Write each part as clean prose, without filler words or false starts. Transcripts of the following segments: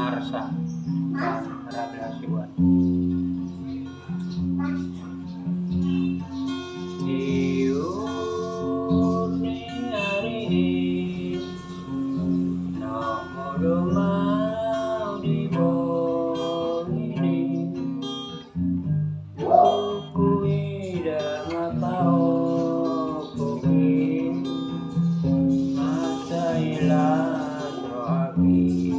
Arsa dan Rabia Siwan. Diurni hari nomor mau diboni buku idang apa okoki masa ilan rohaki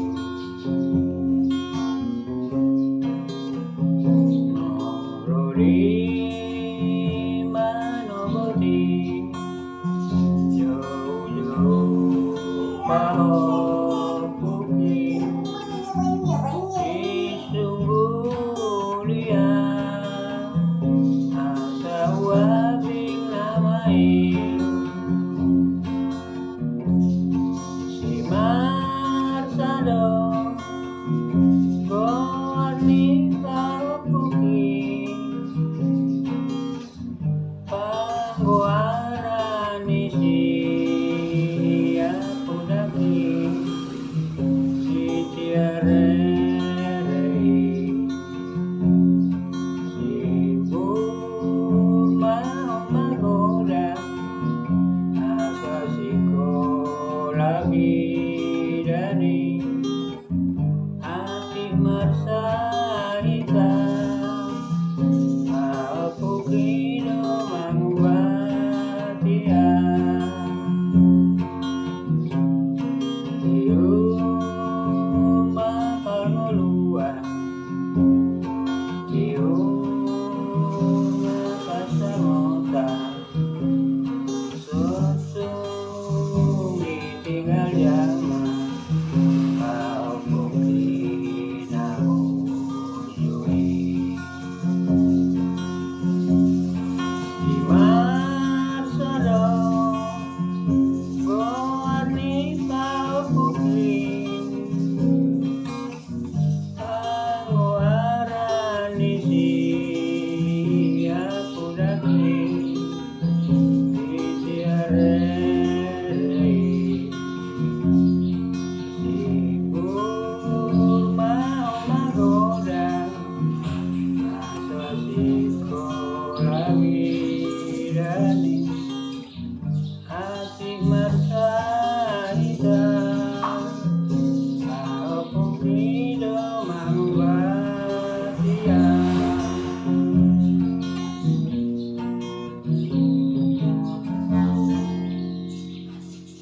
Rodi manogoti jauh-jauh pahokuki disungguh liat asa wabing namai si marsado Gorni pahokuki pangguarani siapa daki sitiarei sibuk mau menggoda apa siko lagi dari